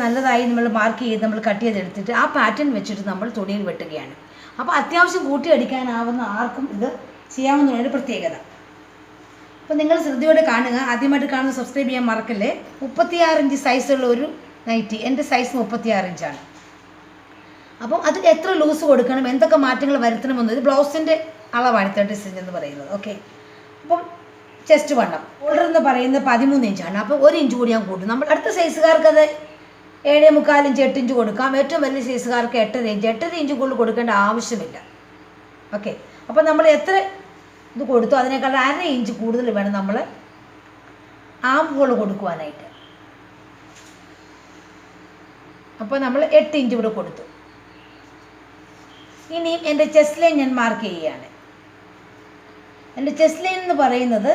നല്ലതായി നമ്മൾ മാർക്ക് ചെയ്ത് നമ്മൾ കട്ട് ചെയ്തെടുത്തിട്ട് ആ പാറ്റേൺ വെച്ചിട്ട് നമ്മൾ തുണിയിൽ വെട്ടുകയാണ്. അപ്പോൾ അത്യാവശ്യം കൂട്ടിയടിക്കാനാവുന്ന ആർക്കും ഇത് ചെയ്യാവുന്നതാണ് പ്രത്യേകത. അപ്പോൾ നിങ്ങൾ ശ്രദ്ധയോടെ കാണുക. ആദ്യമായിട്ട് കാണുന്ന സബ്സ്ക്രൈബ് ചെയ്യാൻ മറക്കല്ലേ. 36 ഇഞ്ച് സൈസുള്ള ഒരു നൈറ്റി, എൻ്റെ സൈസ് 36 ഇഞ്ചാണ്. അപ്പം അത് എത്ര ലൂസ് കൊടുക്കണം, എന്തൊക്കെ മാറ്റങ്ങൾ വരുത്തണമെന്നത് ബ്ലൗസിൻ്റെ അളവാണ് 36 എന്ന് പറയുന്നത്. ഓക്കെ, അപ്പം ചെസ്റ്റ് വണ്ണം ഷോൾഡർ എന്ന് പറയുന്നത് 13 ഇഞ്ചാണ്. അപ്പോൾ 1 ഇഞ്ച് കൂടി ഞാൻ കൂട്ടും. നമ്മൾ അടുത്ത സൈസുകാർക്ക് അത് 7.25 ഇഞ്ച് 8 ഇഞ്ച് കൊടുക്കാം. ഏറ്റവും വലിയ സൈസുകാർക്ക് 8.5 ഇഞ്ച് കൂടുതൽ കൊടുക്കേണ്ട ആവശ്യമില്ല. ഓക്കെ, അപ്പോൾ നമ്മൾ എത്ര ഇത് കൊടുത്തു അതിനേക്കാൾ 1/2 ഇഞ്ച് കൂടുതൽ വേണം നമ്മൾ ആം ഹോൾ കൊടുക്കുവാനായിട്ട്. അപ്പോൾ നമ്മൾ 8 ഇഞ്ച് ഇവിടെ കൊടുത്തു. ഇനിയും എൻ്റെ ചെസ്റ്റ് ലൈൻ ഞാൻ മാർക്ക് ചെയ്യുകയാണ്. എൻ്റെ ചെസ്റ്റ് ലൈൻ എന്ന് പറയുന്നത്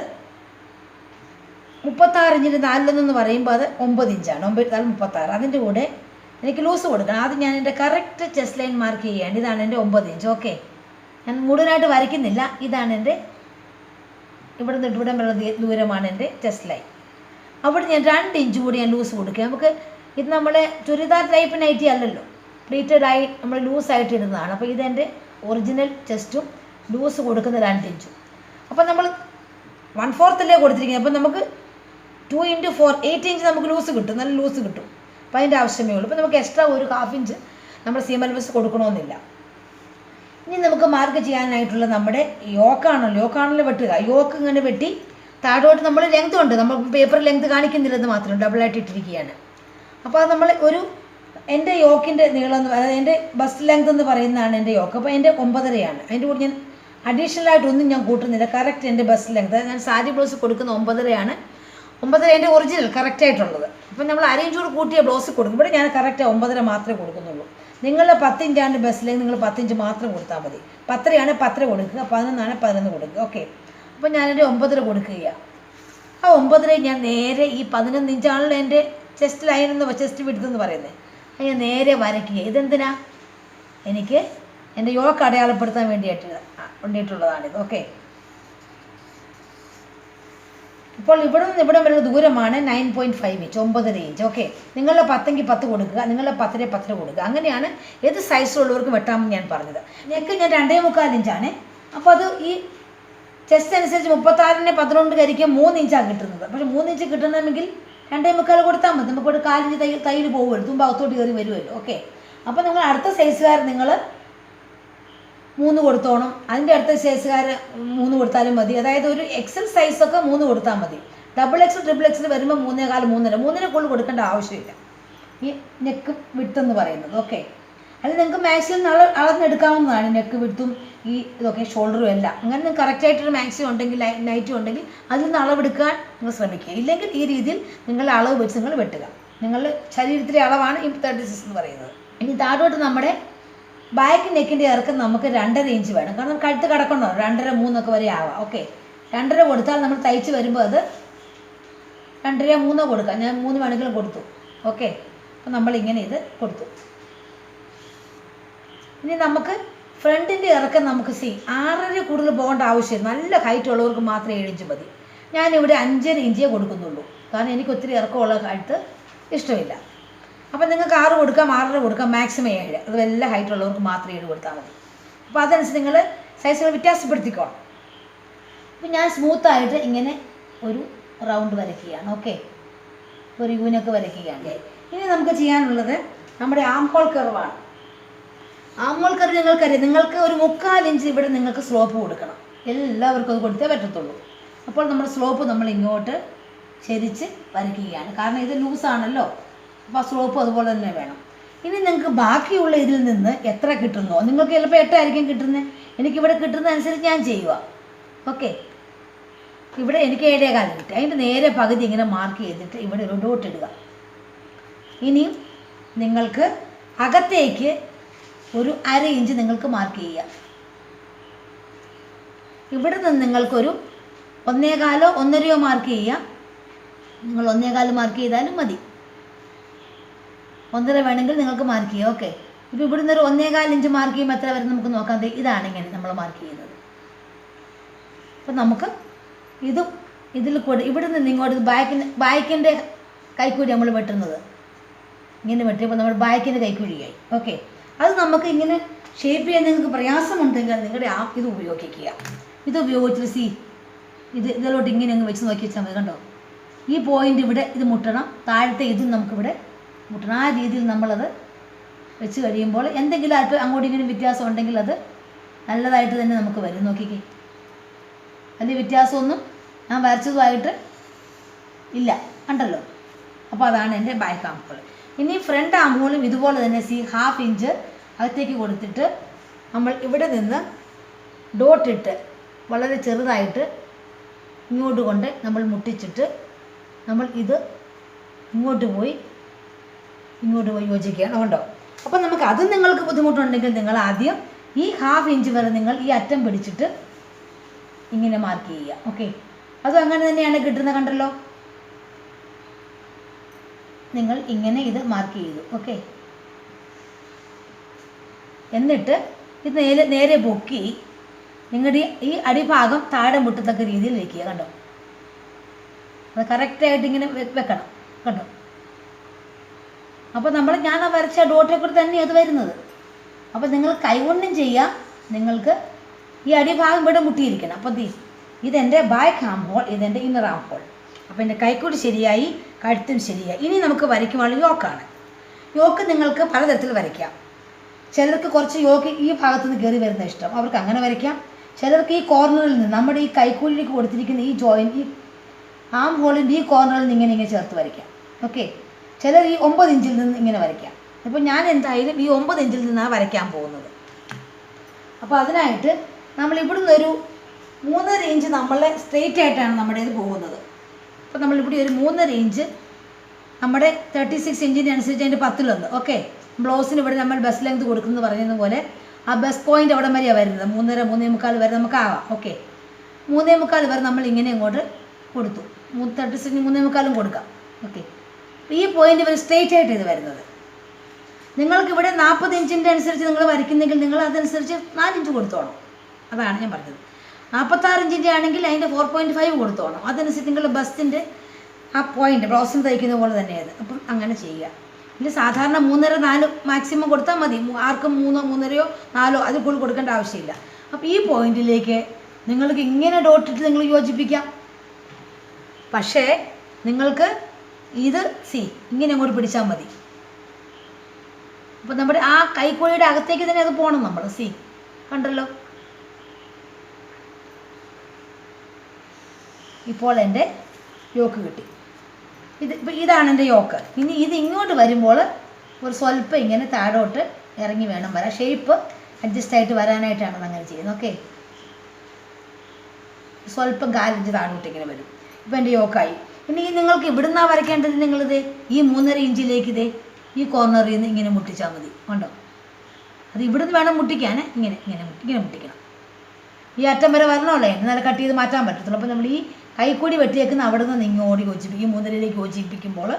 36 ഇഞ്ചിൻ്റെ 4 എന്ന് പറയുമ്പോൾ അത് 9 ഇഞ്ചാണ്. 36. അതിൻ്റെ കൂടെ എനിക്ക് ലൂസ് കൊടുക്കണം. ആദ്യം ഞാൻ എൻ്റെ കറക്റ്റ് ചെസ്റ്റ് ലൈൻ മാർക്ക് ചെയ്യുകയാണ്. ഇതാണ് എൻ്റെ 9 ഇഞ്ച്. ഓക്കെ, ഞാൻ മുഴുവനായിട്ട് വരയ്ക്കുന്നില്ല. ഇതാണ് എൻ്റെ ഇവിടെ നിന്ന് ഇവിടെ വരെ ദൂരമാണ് എൻ്റെ ചെസ്റ്റ് ലൈൻ. അവിടെ ഞാൻ 2 ഇഞ്ച് കൂടി ഞാൻ ലൂസ് കൊടുക്കുക. നമുക്ക് ഇത് നമ്മുടെ ചുരിദാർ ടൈപ്പ് നൈറ്റി അല്ലല്ലോ, പ്ലീറ്റഡ് ആയി നമ്മൾ ലൂസായിട്ട് ഇടുന്നതാണ്. അപ്പോൾ ഇതെൻ്റെ ഒറിജിനൽ ചെസ്റ്റും ലൂസ് കൊടുക്കുന്ന 2 ഇഞ്ചും. അപ്പോൾ നമ്മൾ 1/4 കൊടുത്തിരിക്കുന്നത്. അപ്പോൾ നമുക്ക് 2 × 4 8 ഇഞ്ച് നമുക്ക് ലൂസ് കിട്ടും, നല്ല ലൂസ് കിട്ടും. അപ്പോൾ അതിൻ്റെ ആവശ്യമേ ഉള്ളൂ. അപ്പോൾ നമുക്ക് എക്സ്ട്രാ ഒരു 1/2 ഇഞ്ച് നമ്മൾ സീം അലവൻസ് കൊടുക്കണമെന്നില്ല. ഇനി നമുക്ക് മാർക്ക് ചെയ്യാനായിട്ടുള്ള നമ്മുടെ യോക്കാണല്ലോ വെട്ടുക. യോക്ക് ഇങ്ങനെ വെട്ടി താഴോട്ട് നമ്മൾ ലെങ്ത് ഉണ്ട്, നമ്മൾ പേപ്പർ ലെങ്ത് കാണിക്കുന്നില്ലെന്ന് മാത്രം ഡബിളായിട്ട് ഇട്ടിരിക്കുകയാണ്. അപ്പോൾ അത് നമ്മൾ എൻ്റെ യോക്കിൻ്റെ നീളം എന്ന് അതായത് എൻ്റെ ബസ്റ്റ് ലെങ്ത് എന്ന് പറയുന്നതാണ് എൻ്റെ യോക്ക്. അപ്പോൾ എൻ്റെ 9.5 അതിൻ്റെ കൂടെ ഞാൻ അഡീഷണലായിട്ടൊന്നും ഞാൻ കൂട്ടുന്നില്ല. കറക്റ്റ് എൻ്റെ ബസ്റ്റ് ലെങ്ത് ഞാൻ സാരി ബ്ലൗസ് കൊടുക്കുന്ന 9.5 9.5 എൻ്റെ ഒറിജിനൽ കറക്റ്റായിട്ടുള്ളത്. അപ്പം നമ്മൾ 1/2 ഇഞ്ച് കൂടെ കൂട്ടിയ ബ്ലൗസ് കൊടുക്കും. ഇവിടെ ഞാൻ കറക്റ്റ് 9.5 മാത്രമേ കൊടുക്കുന്നുള്ളൂ. നിങ്ങളുടെ 10 ഇഞ്ചാണ് ബസ്റ്റ് ലെങ്ത്, നിങ്ങൾ 10 ഇഞ്ച് മാത്രം കൊടുത്താൽ മതി. 10 10 കൊടുക്കുക, 11 11 കൊടുക്കുക. ഓക്കെ, അപ്പോൾ ഞാനെൻ്റെ 9.5 കൊടുക്കുകയാണ്. ആ 9.5 ഞാൻ നേരെ ഈ 11 ഇഞ്ചാണല്ലോ എൻ്റെ ചെസ്റ്റ് ലൈൻ എന്ന് ചെസ്റ്റ് വിഡ്ത്ത് എന്ന് പറയുന്നത്. അത് ഞാൻ നേരെ വരയ്ക്കുക. ഇതെന്തിനാ? എനിക്ക് എൻ്റെ യോക്ക് അടയാളപ്പെടുത്താൻ വേണ്ടിയിട്ടുള്ളതാണിത്. ഓക്കെ, ഇപ്പോൾ ഇവിടെ നിന്ന് ഇവിടെ വരെ ദൂരമാണ് 9.5 ഇഞ്ച് 9.5 ഇഞ്ച്. ഓക്കെ, നിങ്ങളുടെ 10 × 10 കൊടുക്കുക, നിങ്ങളുടെ 10 × 10 കൊടുക്കുക. അങ്ങനെയാണ് ഏത് സൈസിലുള്ളവർക്ക് വെട്ടാമെന്ന് ഞാൻ പറഞ്ഞത്. നെക്ക് ഞാൻ 2.25 ഇഞ്ചാണ്. അപ്പോൾ അത് ഈ ചെസ്റ്റ് അനുസരിച്ച് 36നെ 11 കരിക്കാൻ 3 ഇഞ്ചാണ് കിട്ടുന്നത്. പക്ഷേ 3 ഇഞ്ച് കിട്ടണമെങ്കിൽ 2.25 കൊടുത്താൽ മതി. നമുക്കൊരു 1/4 ഇഞ്ച് തയ്യൽ പോകുമല്ലോ, തുമ്പകത്തോട്ട് കയറി വരുമല്ലോ. ഓക്കെ, അപ്പോൾ നിങ്ങൾ അടുത്ത സൈസുകാർ നിങ്ങൾ 3 കൊടുത്തോണം. അതിൻ്റെ അടുത്ത സൈസുകാർ 3 കൊടുത്താലും മതി. അതായത് ഒരു എക്സൽ സൈസൊക്കെ 3 കൊടുത്താൽ മതി. ഡബിൾ എക്സൽ ട്രിപ്പിൾ എക്സൽ വരുമ്പോൾ 3.25 3.5 കൂടുതൽ കൊടുക്കേണ്ട ആവശ്യമില്ല ഈ നെക്ക് വിഡ്ത്ത് എന്ന് പറയുന്നത്. ഓക്കെ, അല്ലെങ്കിൽ നിങ്ങൾക്ക് മാക്സിമം അളന്നെടുക്കാവുന്നതാണ് നെക്ക് വിഡ്ത്തും ഈ ഇതൊക്കെ ഷോൾഡറും എല്ലാം. അങ്ങനെ നിങ്ങൾക്ക് കറക്റ്റായിട്ടൊരു മാക്സിമം ഉണ്ടെങ്കിൽ നൈറ്റി ഉണ്ടെങ്കിൽ അതിൽ നിന്ന് അളവെടുക്കാൻ നിങ്ങൾ ശ്രമിക്കുക. ഇല്ലെങ്കിൽ ഈ രീതിയിൽ നിങ്ങളുടെ അളവ് വെച്ച് നിങ്ങൾ വെട്ടുക. നിങ്ങളുടെ ശരീരത്തിലെ അളവാണ് ഈ 36 എന്ന് പറയുന്നത്. ഇനി താഴോട്ട് നമ്മുടെ ബാക്ക് നെക്കിൻ്റെ ഇറക്കം നമുക്ക് 2.5 ഇഞ്ച് വേണം. കാരണം കഴുത്ത് കിടക്കണോ 2.5 3 ഒക്കെ വരെ ആവാം. ഓക്കെ, 2.5 കൊടുത്താൽ നമ്മൾ തയ്ച്ച് വരുമ്പോൾ അത് 2.5 3 കൊടുക്കാം. ഞാൻ 3 വേണമെങ്കിലും കൊടുത്തു. ഓക്കെ, അപ്പോൾ നമ്മളിങ്ങനെ ഇത് കൊടുത്തു. ഇനി നമുക്ക് ഫ്രണ്ടിൻ്റെ ഇറക്കം നമുക്ക് 6.5 കൂടുതൽ പോകേണ്ട ആവശ്യമില്ല. നല്ല ഹൈറ്റ് ഉള്ളവർക്ക് മാത്രം 7 ഇഞ്ച് മതി. ഞാനിവിടെ 5.5 ഇഞ്ചേ കൊടുക്കുന്നുള്ളൂ. കാരണം എനിക്ക് ഒത്തിരി ഇറക്കമുള്ള കഴുത്ത് ഇഷ്ടമില്ല. അപ്പോൾ നിങ്ങൾക്ക് 6 കൊടുക്കാം, 6.5 കൊടുക്കാം, മാക്സിമം 7. അത് വല്ല ഹൈറ്റ് ഉള്ളവർക്ക് മാത്രം 7 കൊടുത്താൽ മതി. അപ്പോൾ അതനുസരിച്ച് നിങ്ങൾ സൈസുകൾ വ്യത്യാസപ്പെടുത്തിക്കോണം. അപ്പോൾ ഞാൻ സ്മൂത്തായിട്ട് ഇങ്ങനെ ഒരു റൗണ്ട് വരയ്ക്കുകയാണ്. ഓക്കെ, ഒരു യൂനൊക്കെ വരയ്ക്കുകയാണ്. ഇനി നമുക്ക് ചെയ്യാനുള്ളത് നമ്മുടെ ആം ഹോൾ കർവാണ്. ആം ഹോൾ കർവ് നിങ്ങൾക്കറിയാം, നിങ്ങൾക്ക് ഒരു 3/4 ഇഞ്ച് ഇവിടെ നിങ്ങൾക്ക് സ്ലോപ്പ് കൊടുക്കണം. എല്ലാവർക്കും അത് കൊടുത്തേ പറ്റത്തുള്ളൂ. അപ്പോൾ നമ്മുടെ സ്ലോപ്പ് നമ്മൾ ഇങ്ങോട്ട് ചരിച്ച് വരയ്ക്കുകയാണ്. കാരണം ഇത് ലൂസാണല്ലോ, അപ്പോൾ ആ സ്ലോപ്പ് അതുപോലെ തന്നെ വേണം. ഇനി നിങ്ങൾക്ക് ബാക്കിയുള്ള ഇതിൽ നിന്ന് എത്ര കിട്ടുന്നോ, നിങ്ങൾക്ക് ചിലപ്പോൾ 8 ആയിരിക്കും കിട്ടുന്നത്. എനിക്കിവിടെ കിട്ടുന്ന അനുസരിച്ച് ഞാൻ ചെയ്യുക. ഓക്കെ, ഇവിടെ എനിക്ക് 7.25 കിട്ടി. അതിൻ്റെ നേരെ പകുതി ഇങ്ങനെ മാർക്ക് ചെയ്തിട്ട് ഇവിടെ ഒരു ഡോട്ട് ഇടുക. ഇനിയും നിങ്ങൾക്ക് അകത്തേക്ക് ഒരു 1/2 ഇഞ്ച് നിങ്ങൾക്ക് മാർക്ക് ചെയ്യുക. ഇവിടെ നിന്ന് നിങ്ങൾക്കൊരു 1.25 1.5 മാർക്ക് ചെയ്യുക. നിങ്ങൾ 1.25 മാർക്ക് ചെയ്താലും മതി. 1.5 വേണമെങ്കിൽ നിങ്ങൾക്ക് മാർക്ക് ചെയ്യാം. ഓക്കെ, ഇപ്പോൾ ഇവിടുന്ന് ഒരു 1.25 ഇഞ്ച് മാർക്ക് ചെയ്യുമ്പോൾ എത്ര വരെ നമുക്ക് നോക്കാം. ഇതാണ് ഇങ്ങനെ നമ്മൾ മാർക്ക് ചെയ്യുന്നത്. അപ്പം നമുക്ക് ഇതിൽ കൂടെ ഇവിടെ നിന്ന് ഇങ്ങോട്ട് ബാക്കിൻ്റെ കൈക്കൂടി നമ്മൾ വെട്ടുന്നത് ഇങ്ങനെ വെട്ടിയപ്പോൾ നമ്മുടെ ബാക്കിൻ്റെ കൈക്കുഴിയായി. ഓക്കെ, അത് നമുക്ക് ഇങ്ങനെ ഷേപ്പ് ചെയ്യാൻ നിങ്ങൾക്ക് പ്രയാസമുണ്ടെങ്കിൽ നിങ്ങളുടെ ഇത് ഉപയോഗിക്കുക. ഇത് ഉപയോഗിച്ചിട്ട് ഇതിലോട്ട് ഇങ്ങനെ അങ്ങ് വെച്ച് നോക്കി വെച്ചാൽ മതി. കണ്ടോ, ഈ പോയിൻ്റ് ഇവിടെ ഇത് മുട്ടണം, താഴത്തെ ഇതും നമുക്കിവിടെ മുട്ടണം. ആ രീതിയിൽ നമ്മളത് വെച്ച് കഴിയുമ്പോൾ എന്തെങ്കിലും അല്പം അങ്ങോട്ടും ഇങ്ങനെ വ്യത്യാസം ഉണ്ടെങ്കിൽ അത് നല്ലതായിട്ട് തന്നെ നമുക്ക് വരും. നോക്കിക്കേ, അതിൻ്റെ വ്യത്യാസമൊന്നും ഞാൻ വരച്ചതുമായിട്ട് ഇല്ല, കണ്ടല്ലോ. അപ്പോൾ അതാണ് എൻ്റെ ബാക്ക് ആം ഹോൾ. ഇനി ഫ്രണ്ട് ആം ഹോളും ഇതുപോലെ തന്നെ 1/2 ഇഞ്ച് അകത്തേക്ക് കൊടുത്തിട്ട് നമ്മൾ ഇവിടെ നിന്ന് ഡോട്ടിട്ട് വളരെ ചെറുതായിട്ട് ഇങ്ങോട്ട് കൊണ്ട് നമ്മൾ മുട്ടിച്ചിട്ട് നമ്മൾ ഇത് ഇങ്ങോട്ട് പോയി യോജിക്കുകയാണ്. കണ്ടോ, അപ്പോൾ നമുക്ക് അത് നിങ്ങൾക്ക് ബുദ്ധിമുട്ടുണ്ടെങ്കിൽ നിങ്ങൾ ആദ്യം ഈ 1/2 ഇഞ്ച് വരെ നിങ്ങൾ ഈ അറ്റം പിടിച്ചിട്ട് ഇങ്ങനെ മാർക്ക് ചെയ്യുക. ഓക്കെ, അതും അങ്ങനെ തന്നെയാണ് കിട്ടുന്നത്. കണ്ടല്ലോ, നിങ്ങൾ ഇങ്ങനെ ഇത് മാർക്ക് ചെയ്തു. ഓക്കെ, എന്നിട്ട് ഇത് നേരെ പൊക്കി നിങ്ങളുടെ ഈ അടിഭാഗം താഴെ മുട്ടത്തക്ക രീതിയിൽ വയ്ക്കുക. കണ്ടോ, അത് കറക്റ്റായിട്ട് ഇങ്ങനെ വെക്കണം. കണ്ടോ, അപ്പോൾ ഞാൻ വരച്ച ഡോട്ടിൽ കൂടെ തന്നെ അത് വരുന്നത്. അപ്പോൾ നിങ്ങൾ കൈകൊണ്ടും ചെയ്യാം, നിങ്ങൾക്ക് ഈ അടിഭാഗം ഇവിടെ മുട്ടിയിരിക്കണം. അപ്പോൾ ഇതെൻ്റെ ബാക്ക് ആം ഹോൾ, ഇതെൻ്റെ ഇന്നർ ആം ഹോൾ. അപ്പോൾ എൻ്റെ കൈക്കൂടി ശരിയായി, കഴുത്തും ശരിയായി. ഇനി നമുക്ക് വരയ്ക്കുവാനുള്ള യോക്കാണ്. യോക്ക് നിങ്ങൾക്ക് പലതരത്തിൽ വരയ്ക്കാം. ചിലർക്ക് കുറച്ച് യോക്ക് ഈ ഭാഗത്തു നിന്ന് കയറി വരുന്ന ഇഷ്ടം, അവർക്ക് അങ്ങനെ വരയ്ക്കാം. ചിലർക്ക് ഈ കോർണറിൽ നിന്ന് നമ്മുടെ ഈ കൈക്കൂലിലേക്ക് കൊടുത്തിരിക്കുന്ന ഈ ജോയിൻറ്റ്, ഈ ആം ഹോളിൻ്റെ ഈ കോർണറിൽ നിന്ന് ഇങ്ങനെ ചേർത്ത് വരയ്ക്കാം. ഓക്കെ, ചിലർ ഈ 9 ഇഞ്ചിൽ നിന്ന് ഇങ്ങനെ വരയ്ക്കാം. അപ്പോൾ ഞാൻ എന്തായാലും ഈ 9 ഇഞ്ചിൽ നിന്നാണ് വരയ്ക്കാൻ പോകുന്നത്. അപ്പോൾ അതിനായിട്ട് നമ്മൾ ഇവിടുന്ന് ഒരു 3.5 ഇഞ്ച് നമ്മളെ സ്ട്രെയിറ്റ് ആയിട്ടാണ് നമ്മുടെ ഇത് പോകുന്നത്. അപ്പോൾ നമ്മളിവിടെ ഒരു 3.5 ഇഞ്ച് നമ്മുടെ 36 ഇഞ്ചിൻ്റെ അനുസരിച്ച് അതിൻ്റെ 10-1. ഓക്കെ, ബ്ലൗസിന് ഇവിടെ നമ്മൾ ബസ് ലെങ്ത് കൊടുക്കുന്നത് പറഞ്ഞതുപോലെ ആ ബസ് പോയിൻ്റ് അവിടെ വരെയാണ് വരുന്നത്. 3.5 3.25 വരെ നമുക്ക് ആവാം. ഓക്കെ, 3.25 വരെ നമ്മൾ ഇങ്ങനെ ഇങ്ങോട്ട് കൊടുത്തു. 36 3.25 കൊടുക്കാം. ഓക്കെ, ഈ പോയിൻ്റ് വരെ സ്ട്രെയിറ്റ് ആയിട്ട് ഇത് വരുന്നത്. നിങ്ങൾക്കിവിടെ 40 ഇഞ്ചിൻ്റെ അനുസരിച്ച് നിങ്ങൾ വരയ്ക്കുന്നെങ്കിൽ നിങ്ങൾ അതനുസരിച്ച് 4 ഇഞ്ച് കൊടുത്തോണം. അതാണ് ഞാൻ പറഞ്ഞത്. 46 ഇഞ്ചിൻ്റെ ആണെങ്കിൽ അതിൻ്റെ 4.5 കൊടുത്തോണം. അതനുസരിച്ച് നിങ്ങളുടെ ബസ്സിൻ്റെ ആ പോയിൻ്റ് ബ്ലൗസിന് തയ്ക്കുന്ന പോലെ തന്നെയത്. അപ്പം അങ്ങനെ ചെയ്യുക. ഇല്ല, സാധാരണ 3.5 4 മാക്സിമം കൊടുത്താൽ മതി. ആർക്കും 3 3.5 4 അതിൽ കൂടുതൽ കൊടുക്കേണ്ട ആവശ്യമില്ല. അപ്പോൾ ഈ പോയിന്റിലേക്ക് നിങ്ങൾക്ക് ഇങ്ങനെ ഡോട്ടിട്ട് നിങ്ങൾ യോജിപ്പിക്കാം. പക്ഷേ നിങ്ങൾക്ക് ഇത് ഇങ്ങനെ അങ്ങോട്ട് പിടിച്ചാൽ മതി. അപ്പോൾ നമ്മുടെ ആ കൈക്കുഴിയുടെ അകത്തേക്ക് തന്നെ അത് പോകണം. നമ്മൾ കണ്ടല്ലോ. ഇപ്പോൾ എൻ്റെ യോക്ക് കിട്ടി. ഇതാണ് എൻ്റെ യോക്ക്. ഇനി ഇത് ഇങ്ങോട്ട് വരുമ്പോൾ ഒരു സ്വല്പം ഇങ്ങനെ താഴോട്ട് ഇറങ്ങി വേണം വരാൻ. ഷേപ്പ് അഡ്ജസ്റ്റ് ആയിട്ട് വരാനായിട്ടാണ് അങ്ങനെ ചെയ്യുന്നത്. ഓക്കെ, സ്വല്പം 4 ഇഞ്ച് താഴോട്ട് ഇങ്ങനെ വരും. ഇപ്പോൾ എൻ്റെ യോക്കായി. ഇനി നിങ്ങൾക്ക് ഇവിടുന്നാണ് വരയ്ക്കേണ്ടത്. നിങ്ങളിത് ഈ 3.5 ഇഞ്ചിലേക്ക് ഈ കോർണറിൽ നിന്ന് ഇങ്ങനെ മുട്ടിച്ചാൽ മതി. കണ്ടോ, അത് ഇവിടുന്ന് വേണം മുട്ടിക്കാൻ. ഇങ്ങനെ മുട്ടിക്കണം. ഈ അറ്റം വരെ വരണമല്ലേ, എന്നാലും കട്ട് ചെയ്ത് മാറ്റാൻ പറ്റത്തുള്ളൂ. അപ്പോൾ നമ്മൾ ഈ കൈക്കൂടി വെട്ടിയേക്കുന്ന അവിടെ നിന്ന് ഇങ്ങോട്ട് യോജിപ്പിക്കും. 3.5ലേക്ക് യോജിപ്പിക്കുമ്പോൾ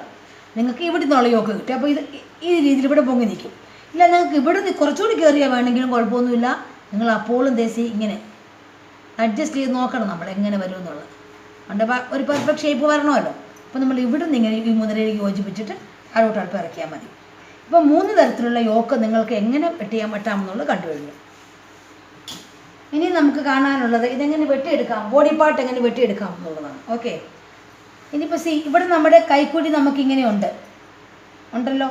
നിങ്ങൾക്ക് ഇവിടെ നിന്നുള്ള യോക്ക് കിട്ടും. അപ്പോൾ ഈ രീതിയിൽ ഇവിടെ പൊങ്ങി നിൽക്കും. ഇല്ല, നിങ്ങൾക്ക് ഇവിടെ കുറച്ചുകൂടി കയറിയാൽ വേണമെങ്കിലും കുഴപ്പമൊന്നുമില്ല. നിങ്ങൾ അപ്പോഴും ഇങ്ങനെ അഡ്ജസ്റ്റ് ചെയ്ത് നോക്കണം നമ്മൾ എങ്ങനെ വരും എന്നുള്ളത്. അതുകൊണ്ട് ഒരു പെർഫെക്റ്റ് ഷേപ്പ് വരണമല്ലോ. അപ്പോൾ നമ്മൾ ഇവിടെ നിന്ന് ഇങ്ങനെ ഈ 3.5ലേക്ക് യോജിപ്പിച്ചിട്ട് താഴോട്ട് അല്പം ഇറക്കിയാൽ മതി. ഇപ്പോൾ 3 തരത്തിലുള്ള യോക്ക് നിങ്ങൾക്ക് എങ്ങനെ വെട്ടാമെന്നുള്ളത് കണ്ടുകഴിഞ്ഞു. ഇനി നമുക്ക് കാണാനുള്ളത് ഇതെങ്ങനെ വെട്ടിയെടുക്കാം, ബോഡി പാർട്ട് എങ്ങനെ വെട്ടിയെടുക്കാം എന്നുള്ളതാണ്. ഓക്കെ, ഇനിയിപ്പോൾ ഇവിടെ നമ്മുടെ കൈക്കൂടി നമുക്കിങ്ങനെ ഉണ്ടല്ലോ.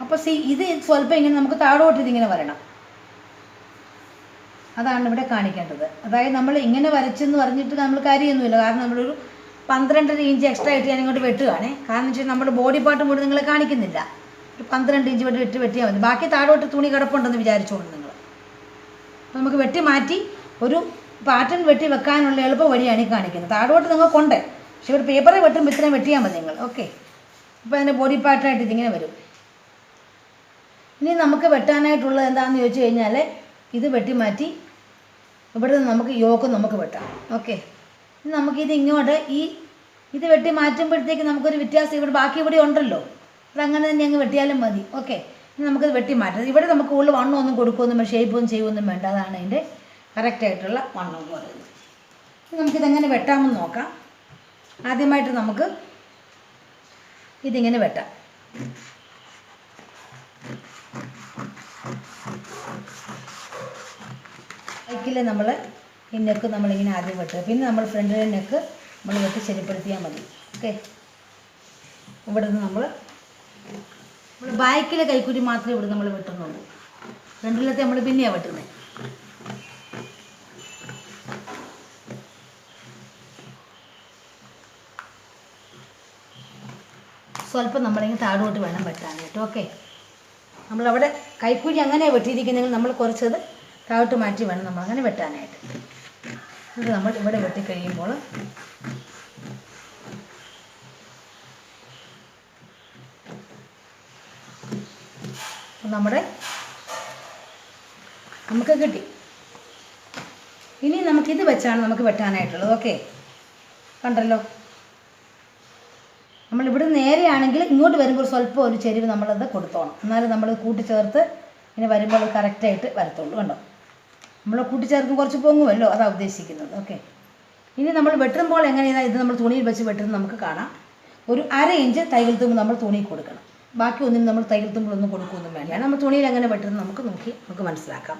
അപ്പോൾ ഇത് സ്വല്പം ഇങ്ങനെ നമുക്ക് താഴോട്ട് ഇതിങ്ങനെ വരണം. അതാണ് ഇവിടെ കാണിക്കേണ്ടത്. അതായത് നമ്മൾ ഇങ്ങനെ വരച്ചെന്ന് പറഞ്ഞിട്ട് നമ്മൾ കാര്യമൊന്നുമില്ല. കാരണം നമ്മളൊരു 12.5 ഇഞ്ച് എക്സ്ട്രാ ആയിട്ട് ഞാൻ ഇങ്ങോട്ട് വെട്ടുകയാണേ. കാരണം വെച്ചാൽ നമ്മുടെ ബോഡി പാർട്ടും കൂടി നിങ്ങളെ കാണിക്കുന്നില്ല. ഒരു 12 ഇഞ്ച് വെട്ടിയാൽ മതി. ബാക്കി താഴോട്ട് തുണി കിടപ്പുണ്ടെന്ന് വിചാരിച്ചോളൂ നിങ്ങൾ. അപ്പോൾ നമുക്ക് വെട്ടി മാറ്റി ഒരു പാറ്റേൺ വെട്ടി വെക്കാനുള്ള എളുപ്പ വഴിയാണ് ഈ കാണിക്കുന്നത്. താഴോട്ട് നിങ്ങൾക്കുണ്ട്, പക്ഷെ ഒരു പേപ്പറെ വെട്ടുമ്പോൾ ഇത്രയും വെട്ടിയാൽ മതി നിങ്ങൾ. ഓക്കെ, ഇപ്പോൾ അതിൻ്റെ ബോഡി പാർട്ടായിട്ട് ഇതിങ്ങനെ വരും. ഇനി നമുക്ക് വെട്ടാനായിട്ടുള്ളത് എന്താണെന്ന് ചോദിച്ചു കഴിഞ്ഞാൽ ഇത് വെട്ടി മാറ്റി ഇവിടെ നിന്ന് നമുക്ക് യോക്ക് നമുക്ക് വെട്ടാം. ഓക്കെ, ഇനി നമുക്കിത് ഇങ്ങോട്ട് ഇത് വെട്ടി മാറ്റുമ്പോഴത്തേക്ക് നമുക്കൊരു വ്യത്യാസം ഇവിടെ ബാക്കി ഇവിടെ ഉണ്ടല്ലോ. അതങ്ങനെ തന്നെ അങ്ങ് വെട്ടിയാലും മതി. ഓക്കെ, ഇനി നമുക്കത് വെട്ടി മാറ്റാം. ഇവിടെ നമുക്ക് ഉള്ളിൽ വണ്ണമൊന്നും കൊടുക്കുകയൊന്നും ഷേപ്പൊന്നും ചെയ്യുമൊന്നും വേണ്ട. അതാണ് അതിൻ്റെ കറക്റ്റായിട്ടുള്ള വണ്ണം എന്ന് പറയുന്നത്. നമുക്കിതെങ്ങനെ വെട്ടാമെന്ന് നോക്കാം. ആദ്യമായിട്ട് നമുക്ക് ഇതിങ്ങനെ വെട്ടാം. ബൈക്കിൽ നമ്മൾ ഈ നെക്ക് നമ്മളിങ്ങനെ ആദ്യം വെട്ടുക. പിന്നെ നമ്മൾ ഫ്രണ്ടിലെ നെക്ക് നമ്മൾ വെട്ടി ശരിപ്പെടുത്തിയാൽ മതി. ഓക്കെ, ഇവിടെ നിന്ന് നമ്മൾ ബാക്കിലെ കൈക്കുഴി മാത്രമേ ഇവിടെ നമ്മൾ വെട്ടുന്നുള്ളൂ. ഫ്രണ്ടിലത്തെ നമ്മൾ പിന്നെയാണ് വെട്ടുന്നത്. സ്വല്പം നമ്മളിങ്ങനെ താഴോട്ട് വേണം വെട്ടാനായിട്ട്. ഓക്കെ, നമ്മളവിടെ കൈക്കുഴി അങ്ങനെ വെട്ടിയിരിക്കുന്നെങ്കിൽ നമ്മൾ കുറച്ചത് താഴോട്ട് മാറ്റി വേണം നമ്മൾ അങ്ങനെ വെട്ടാനായിട്ട്. ഇത് നമ്മൾ ഇവിടെ വെട്ടിക്കഴിയുമ്പോൾ നമുക്ക് കിട്ടി. ഇനി നമുക്കിത് വെച്ചാണ് നമുക്ക് വെട്ടാനായിട്ടുള്ളത്. ഓക്കെ, കണ്ടല്ലോ. നമ്മളിവിടെ നേരെയാണെങ്കിൽ ഇങ്ങോട്ട് വരുമ്പോൾ സ്വല്പം ഒരു ചെരിവ് നമ്മളത് കൊടുത്തോണം. എന്നാലും നമ്മൾ കൂട്ടിച്ചേർത്ത് ഇങ്ങനെ വരുമ്പോൾ കറക്റ്റായിട്ട് വരത്തുള്ളൂ. കണ്ടോ, നമ്മൾ കൂട്ടിച്ചേർക്കും കുറച്ച് പൊങ്ങുമല്ലോ, അതാണ് ഉദ്ദേശിക്കുന്നത്. ഓക്കെ, ഇനി നമ്മൾ വെട്ടുമ്പോൾ എങ്ങനെയാണ് ഇത് നമ്മൾ തുണിയിൽ വെച്ച് വെട്ടുന്നത് നമുക്ക് കാണാം. ഒരു 1/2 ഇഞ്ച് തയ്യൽ തുമ്പ് നമ്മൾ തുണിയിൽ കൊടുക്കണം. ബാക്കി ഒന്നും നമ്മൾ തയ്യൽ തുമ്പിലൊന്നും കൊടുക്കുകയൊന്നും വേണ്ട. നമ്മൾ തുണിയിൽ എങ്ങനെ വെട്ടുന്നത് നമുക്ക് മനസ്സിലാക്കാം.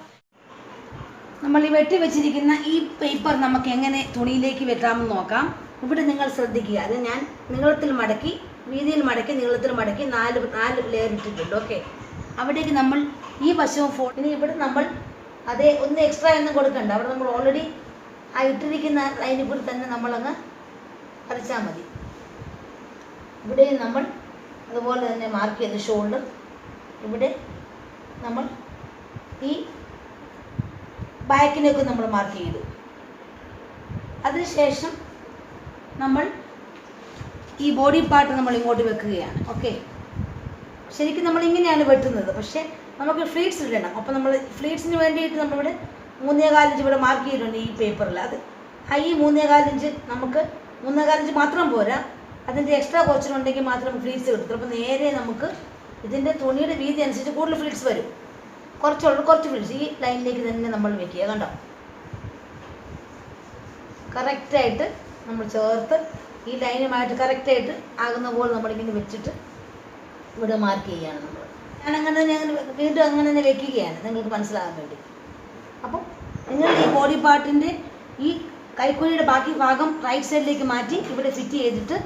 നമ്മൾ ഈ വെട്ടി വെച്ചിരിക്കുന്ന ഈ പേപ്പർ നമുക്ക് എങ്ങനെ തുണിയിലേക്ക് വെട്ടാമെന്ന് നോക്കാം. ഇവിടെ നിങ്ങൾ ശ്രദ്ധിക്കുക, അത് ഞാൻ നീളത്തിൽ മടക്കി, വീതിയിൽ മടക്കി, നീളത്തിൽ മടക്കി 4 ലെയർ ഇട്ടിട്ടുണ്ട്. ഓക്കെ, അവിടേക്ക് നമ്മൾ ഈ വശവും ഇനി ഇവിടെ നമ്മൾ അതേ ഒന്ന് എക്സ്ട്രാ ഒന്നും കൊടുക്കണ്ട. അവിടെ നമ്മൾ ഓൾറെഡി ആ ഇട്ടിരിക്കുന്ന ലൈനിൽ കൂടി തന്നെ നമ്മളങ്ങ് വരച്ചാൽ മതി. ഇവിടെ നമ്മൾ അതുപോലെ തന്നെ മാർക്ക് ചെയ്ത് ഷോൾഡർ, ഇവിടെ നമ്മൾ ഈ ബാക്കിനൊക്കെ നമ്മൾ മാർക്ക് ചെയ്തു. അതിനുശേഷം നമ്മൾ ഈ ബോഡി പാർട്ട് നമ്മൾ ഇങ്ങോട്ട് വെക്കുകയാണ്. ഓക്കെ, ശരിക്കും നമ്മൾ ഇങ്ങനെയാണ് വെട്ടുന്നത്, പക്ഷേ നമുക്ക് ഫ്ലീറ്റ്സ് ഇടണം. അപ്പോൾ നമ്മൾ ഫ്ലീറ്റ്സിന് വേണ്ടിയിട്ട് നമ്മളിവിടെ 3.25 ഇഞ്ച് ഇവിടെ മാർക്ക് ചെയ്തിട്ടുണ്ട് ഈ പേപ്പറിൽ. അത് ഈ 3.25 ഇഞ്ച് നമുക്ക് 3.25 ഇഞ്ച് മാത്രം പോരാ, അതിൻ്റെ എക്സ്ട്രാ കുറച്ചിട്ടുണ്ടെങ്കിൽ മാത്രം ഫ്ലീറ്റ്സ് കിട്ടും. അപ്പോൾ നേരെ നമുക്ക് ഇതിൻ്റെ തുണിയുടെ വീതി അനുസരിച്ച് കൂടുതൽ ഫ്ലീറ്റ്സ് വരും. കുറച്ച് ഫ്ലീറ്റ്സ് ഈ ലൈനിലേക്ക് തന്നെ നമ്മൾ വെക്കുക. കണ്ടോ, കറക്റ്റായിട്ട് നമ്മൾ ചേർത്ത് ഈ ലൈനുമായിട്ട് കറക്റ്റായിട്ട് ആകുന്ന പോലെ നമ്മളിങ്ങനെ വെച്ചിട്ട് ഇവിടെ മാർക്ക് ചെയ്യുകയാണ് നമ്മൾ. ഞാൻ വീണ്ടും അങ്ങനെ തന്നെ വെക്കുകയാണ് നിങ്ങൾക്ക് മനസ്സിലാകാൻ വേണ്ടി. അപ്പം നിങ്ങൾ ഈ ബോഡി പാർട്ടിൻ്റെ ഈ കൈക്കുഴിയുടെ ബാക്കി ഭാഗം റൈറ്റ് സൈഡിലേക്ക് മാറ്റി ഇവിടെ ഫിറ്റ് ചെയ്തിട്ട്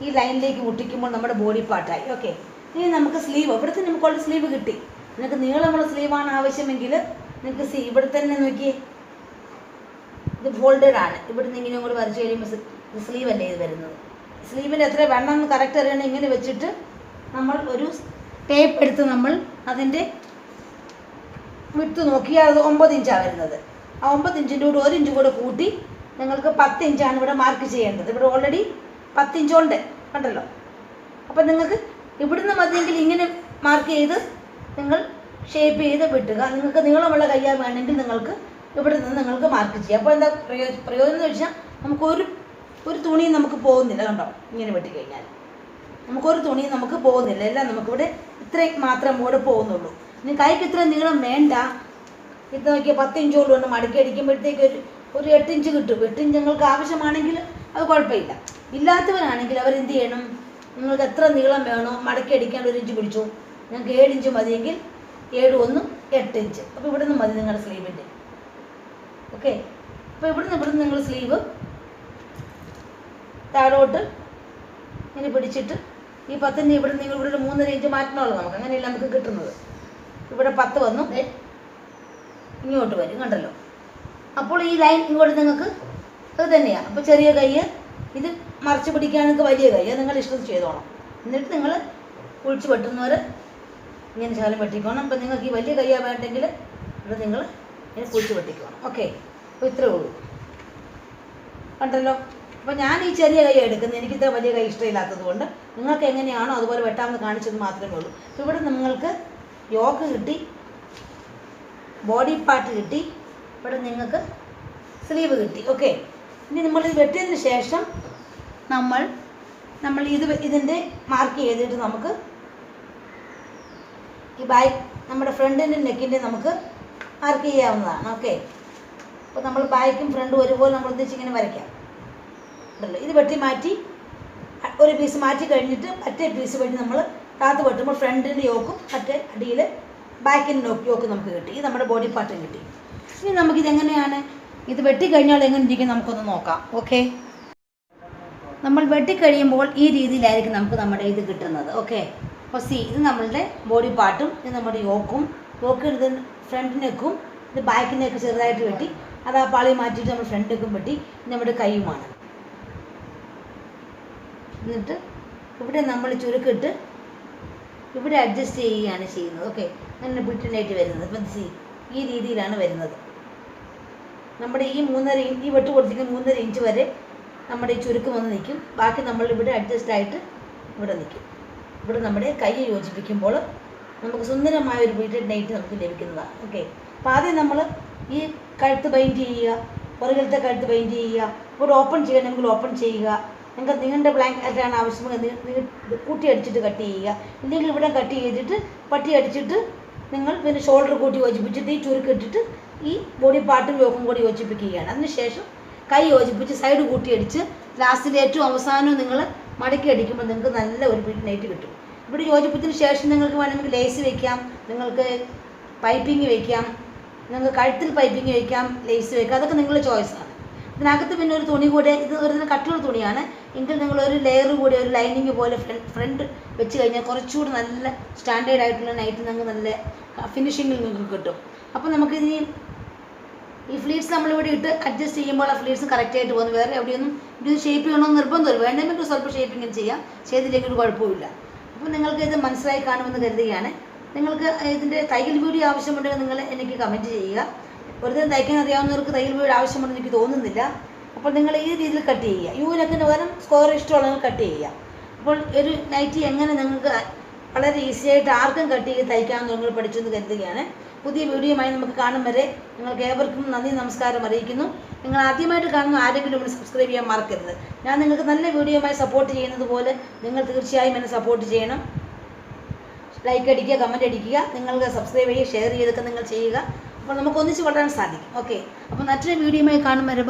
ഈ ലൈനിലേക്ക് മുട്ടിക്കുമ്പോൾ നമ്മുടെ ബോഡി പാർട്ടായി. ഓക്കെ, ഇനി നമുക്ക് സ്ലീവ്, ഇവിടുത്തെ നമുക്കുള്ള സ്ലീവ് കിട്ടി. നിങ്ങൾക്ക് നീളമുള്ള സ്ലീവാണ് ആവശ്യമെങ്കിൽ നിങ്ങൾക്ക് ഇവിടെ തന്നെ നോക്കിയേ, ഇത് ഫോൾഡഡ് ആണ്. ഇവിടുന്ന് ഇങ്ങനെ കൂടി വരച്ച് കഴിയുമ്പോൾ ഇത് സ്ലീവ് അല്ലേ ഇത് വരുന്നത്. സ്ലീവിൻ്റെ എത്ര വേണം എന്ന് കറക്റ്റ് അറിയണം. ഇങ്ങനെ വെച്ചിട്ട് നമ്മൾ ഒരു ടേപ്പ് എടുത്ത് നമ്മൾ അതിൻ്റെ വിട്ട് നോക്കിയാൽ അത് 9 ഇഞ്ചാണ് വരുന്നത്. ആ 9 ഇഞ്ചിൻ്റെ കൂടെ 1 ഇഞ്ച് കൂടെ കൂട്ടി നിങ്ങൾക്ക് 10 ഇഞ്ചാണ് ഇവിടെ മാർക്ക് ചെയ്യേണ്ടത്. ഇവിടെ ഓൾറെഡി 10 ഇഞ്ചുണ്ട്, കണ്ടല്ലോ. അപ്പം നിങ്ങൾക്ക് ഇവിടുന്ന് മതിയെങ്കിൽ ഇങ്ങനെ മാർക്ക് ചെയ്ത് നിങ്ങൾ ഷേപ്പ് ചെയ്ത് വിട്ടുക. നിങ്ങൾക്ക് നീളമുള്ള കയ്യാൻ വേണമെങ്കിൽ നിങ്ങൾക്ക് ഇവിടെ നിന്ന് നിങ്ങൾക്ക് മാർക്ക് ചെയ്യാം. അപ്പോൾ എന്താ പ്രയോജനം എന്ന് വെച്ചാൽ നമുക്കൊരു തുണിയും നമുക്ക് പോകുന്നില്ല. കണ്ടോ, ഇങ്ങനെ വെട്ടിക്കഴിഞ്ഞാൽ നമുക്കൊരു തുണിയും നമുക്ക് പോകുന്നില്ല. എല്ലാം നമുക്കിവിടെ ഇത്രയും മാത്രം ഇവിടെ പോകുന്നുള്ളൂ. ഇനി കൈക്ക് ഇത്രയും നീളം വേണ്ട. ഇത് നോക്കിയാൽ 10 ഇഞ്ചോളം കൊണ്ട് മടക്കി അടിക്കുമ്പോഴത്തേക്ക് ഒരു 8 ഇഞ്ച് കിട്ടും. 8 ഇഞ്ച് നിങ്ങൾക്ക് ആവശ്യമാണെങ്കിൽ അത് കുഴപ്പമില്ല. ഇല്ലാത്തവരാണെങ്കിൽ അവരെന്ത് ചെയ്യണം, നിങ്ങൾക്ക് എത്ര നീളം വേണോ മടക്കി അടിക്കാൻ 1 ഇഞ്ച് പിടിച്ചു. ഞങ്ങൾക്ക് 7 ഇഞ്ച് മതിയെങ്കിൽ 7 1 8 ഇഞ്ച്. അപ്പോൾ ഇവിടെ നിന്ന് മതി നിങ്ങളുടെ സ്ലീവിൻ്റെ. ഓക്കെ, അപ്പോൾ ഇവിടുന്ന് നിങ്ങൾ സ്ലീവ് താഴോട്ട് ഇങ്ങനെ പിടിച്ചിട്ട് ഈ 10ൻ്റെ ഇവിടെ നിങ്ങൾ ഇവിടെ ഒരു 3.5 ഇഞ്ച് മാറ്റണമല്ലോ നമുക്ക്. അങ്ങനെയല്ല നമുക്ക് കിട്ടുന്നത്. ഇവിടെ 10 വന്നു ഇങ്ങോട്ട് വരും, കണ്ടല്ലോ. അപ്പോൾ ഈ ലൈൻ ഇങ്ങോട്ട് നിങ്ങൾക്ക് അത് തന്നെയാണ്. അപ്പോൾ ചെറിയ കൈ ഇത് മറിച്ച് പിടിക്കാൻ നിങ്ങൾക്ക് വലിയ കൈ, അത് നിങ്ങൾ ഇഷ്ടം ചെയ്തോണം. എന്നിട്ട് നിങ്ങൾ കുഴിച്ച് വെട്ടുന്നവർ ഇങ്ങനെ ശകലം വെട്ടിക്കോണം. അപ്പോൾ നിങ്ങൾക്ക് ഈ വലിയ കയ്യാണ് വേണ്ടെങ്കിൽ ഇവിടെ നിങ്ങൾ ഇങ്ങനെ കുഴിച്ച് വെട്ടിക്കോണം. ഓക്കെ, അപ്പോൾ ഇത്രയേ ഉള്ളൂ, കണ്ടല്ലോ. അപ്പോൾ ഞാൻ ഈ ചെറിയ കൈ എടുക്കുന്നത്, എനിക്ക് ഇത്ര വലിയ കൈ ഇഷ്ടമില്ലാത്തത് കൊണ്ട് നിങ്ങൾക്ക് എങ്ങനെയാണോ അതുപോലെ വെട്ടാമെന്ന് കാണിച്ചത് മാത്രമേ ഉള്ളൂ. അപ്പോൾ ഇവിടെ നിങ്ങൾക്ക് യോക്ക് കിട്ടി, ബോഡി പാർട്ട് കിട്ടി, ഇവിടെ നിങ്ങൾക്ക് സ്ലീവ് കിട്ടി. ഓക്കെ, ഇനി നമ്മൾ ഇത് വെട്ടിയതിന് ശേഷം നമ്മൾ ഇതിൻ്റെ മാർക്ക് ചെയ്തിട്ട് നമുക്ക് ഈ നമ്മുടെ ഫ്രണ്ടിൻ്റെ നെക്കിൻ്റെ നമുക്ക് മാർക്ക് ചെയ്യാവുന്നതാണ്. ഓക്കെ, അപ്പോൾ നമ്മൾ ബാക്കും ഫ്രണ്ടും ഒരുപോലെ നമ്മൾ ഉദ്ദേശിച്ച് ഇങ്ങനെ വരയ്ക്കാം. ഉണ്ടല്ലോ, ഇത് വെട്ടി മാറ്റി ഒരു പീസ് മാറ്റി കഴിഞ്ഞിട്ട് മറ്റേ പീസ് വഴി നമ്മൾ താത്ത് വെട്ടുമ്പോൾ ഫ്രണ്ടിൻ്റെ യോക്കും മറ്റേ അടിയിൽ ബാക്കിൻ്റെ യോക്കും നമുക്ക് കിട്ടി. ഇത് നമ്മുടെ ബോഡി പാർട്ടും കിട്ടി. ഇനി നമുക്കിതെങ്ങനെയാണ് ഇത് വെട്ടിക്കഴിഞ്ഞാൽ എങ്ങനെ ഇരിക്കും നമുക്കൊന്ന് നോക്കാം. ഓക്കെ, നമ്മൾ വെട്ടിക്കഴിയുമ്പോൾ ഈ രീതിയിലായിരിക്കും നമുക്ക് നമ്മുടെ ഇത് കിട്ടുന്നത്. ഓക്കെ, അപ്പോൾ ഇത് നമ്മളുടെ ബോഡി പാർട്ടും ഇത് നമ്മുടെ യോക്കും ഇത് ഫ്രണ്ട് നെക്കും ഇത് ബാക്ക് നെക്ക് ചെറുതായിട്ട് വെട്ടി അത് ആ പാളി മാറ്റിയിട്ട് നമ്മൾ ഫ്രണ്ട് നെക്കും വെട്ടി നമ്മുടെ കൈയുമാണ്. എന്നിട്ട് ഇവിടെ നമ്മൾ ചുരുക്കിട്ട് ഇവിടെ അഡ്ജസ്റ്റ് ചെയ്യുകയാണ് ചെയ്യുന്നത്. ഓക്കെ, അങ്ങനെ ബിട്ടിനായിട്ട് വരുന്നത്. ഇപ്പം ഈ രീതിയിലാണ് വരുന്നത്. നമ്മുടെ ഈ 3.5 ഇഞ്ച് ഈ വെട്ട് കൊടുത്തിരിക്കുന്ന 3.5 ഇഞ്ച് വരെ നമ്മുടെ ഈ ചുരുക്കം വന്ന് നിൽക്കും. ബാക്കി നമ്മൾ ഇവിടെ അഡ്ജസ്റ്റ് ആയിട്ട് ഇവിടെ നിൽക്കും. ഇവിടെ നമ്മുടെ കൈ യോജിപ്പിക്കുമ്പോൾ നമുക്ക് സുന്ദരമായ ഒരു ബീറ്റഡ് നൈറ്റ് നമുക്ക് ലഭിക്കുന്നതാണ്. ഓക്കെ, അപ്പോൾ ആദ്യം നമ്മൾ ഈ കഴുത്ത് ബൈൻഡ് ചെയ്യുക, പുറകിലത്തെ കഴുത്ത് ബൈൻഡ് ചെയ്യുക. ഇവിടെ ഓപ്പൺ ചെയ്യണമെങ്കിൽ ഓപ്പൺ ചെയ്യുക. നിങ്ങൾക്ക് നിങ്ങളുടെ ബ്ലാങ്കറ്റാണ് ആവശ്യമെങ്കിൽ നിങ്ങൾ കൂട്ടി അടിച്ചിട്ട് കട്ട് ചെയ്യുക. ഇല്ലെങ്കിൽ ഇവിടെ കട്ട് ചെയ്തിട്ട് പട്ടി അടിച്ചിട്ട് നിങ്ങൾ പിന്നെ ഷോൾഡർ കൂട്ടി യോജിപ്പിച്ചിട്ട് ഈ ചുരുക്കിട്ടിട്ട് ഈ ബോഡി പാർട്ടും യോക്കും കൂടി യോജിപ്പിക്കുകയാണ്. അതിനുശേഷം കൈ യോജിപ്പിച്ച് സൈഡ് കൂട്ടി അടിച്ച് ലാസ്റ്റിൽ ഏറ്റവും അവസാനം നിങ്ങൾ മടക്കി അടിക്കുമ്പോൾ നിങ്ങൾക്ക് നല്ല ഒരു ബീറ്റ് നൈറ്റ് കിട്ടും. ഇവിടെ യോജിപ്പത്തിന് ശേഷം നിങ്ങൾക്ക് വേണമെങ്കിൽ ലേസ് വയ്ക്കാം, നിങ്ങൾക്ക് പൈപ്പിംഗ് വയ്ക്കാം, നിങ്ങൾക്ക് കഴുത്തിൽ പൈപ്പിംഗ് വയ്ക്കാം, ലേസ് വയ്ക്കാം. അതൊക്കെ നിങ്ങളുടെ ചോയ്സാണ്. ഇതിനകത്ത് പിന്നെ ഒരു തുണി കൂടെ, ഇത് ഒരു കട്ടിയുള്ള തുണിയാണ് എങ്കിൽ നിങ്ങളൊരു ലെയർ കൂടി ഒരു ലൈനിങ് പോലെ ഫ്രണ്ട് വെച്ച് കഴിഞ്ഞാൽ കുറച്ചുകൂടി നല്ല സ്റ്റാൻഡേർഡ് ആയിട്ടുള്ള നൈറ്റ് നിങ്ങൾക്ക് നല്ല ഫിനിഷിങ്ങിൽ നിങ്ങൾക്ക് കിട്ടും. അപ്പോൾ നമുക്കിനി ഈ ഫ്ലീറ്റ്സ് നമ്മളിവിടെ ഇട്ട് അഡ്ജസ്റ്റ് ചെയ്യുമ്പോൾ ആ ഫ്ലീറ്റ്സ് കറക്റ്റായിട്ട് പോകുന്നു. വേറെ എവിടെയൊന്നും ഇത് ഷേപ്പ് ചെയ്യണമെന്ന് നിർബന്ധമില്ല. വേണമെങ്കിൽ സ്വല്പം ഷേപ്പിങ് ചെയ്യാം, ചെയ്തില്ലെങ്കിൽ ഒരു കുഴപ്പമില്ല. അപ്പോൾ നിങ്ങൾക്ക് ഇത് മനസ്സിലായി കാണുമെന്ന് കരുതുകയാണ്. നിങ്ങൾക്ക് ഇതിൻ്റെ തയ്യൽ വീഡിയോ ആവശ്യമുണ്ടെങ്കിൽ നിങ്ങൾ എനിക്ക് കമൻറ്റ് ചെയ്യുക. വെറുതെ തയ്ക്കാൻ അറിയാവുന്നവർക്ക് തയ്യൽ വീഡിയോ ആവശ്യമുണ്ടെന്ന് എനിക്ക് തോന്നുന്നില്ല. അപ്പോൾ നിങ്ങൾ ഈ രീതിയിൽ കട്ട് ചെയ്യുക. യൂനക്കിന് പകരം സ്ക്വയർ ഇഷ്ടമുള്ളവർ കട്ട് ചെയ്യുക. അപ്പോൾ ഒരു നൈറ്റി എങ്ങനെ നിങ്ങൾക്ക് വളരെ ഈസി ആയിട്ട് ആർക്കും കട്ട് ചെയ്ത് തയ്ക്കാമെന്ന് നിങ്ങൾ പഠിച്ചെന്ന് കരുതുകയാണ്. പുതിയ വീഡിയോയുമായി നമുക്ക് കാണും വരെ നിങ്ങൾക്ക് ഏവർക്കും നന്ദി നമസ്കാരം അറിയിക്കുന്നു. നിങ്ങൾ ആദ്യമായിട്ട് കാണുന്ന ആരെങ്കിലും ഇവിടെ സബ്സ്ക്രൈബ് ചെയ്യാൻ മറക്കരുത്. ഞാൻ നിങ്ങൾക്ക് നല്ല വീഡിയോയുമായി സപ്പോർട്ട് ചെയ്യുന്നത് പോലെ നിങ്ങൾ തീർച്ചയായും എന്നെ സപ്പോർട്ട് ചെയ്യണം. ലൈക്ക് അടിക്കുക, കമൻറ്റ് അടിക്കുക, നിങ്ങൾക്ക് സബ്സ്ക്രൈബ് ചെയ്യുക, ഷെയർ ചെയ്തൊക്കെ നിങ്ങൾ ചെയ്യുക. അപ്പോൾ നമുക്ക് ഒന്നിച്ച് വളരാൻ സാധിക്കും. ഓക്കെ, അപ്പോൾ മറ്റൊരു വീഡിയോയുമായി കാണും വരെ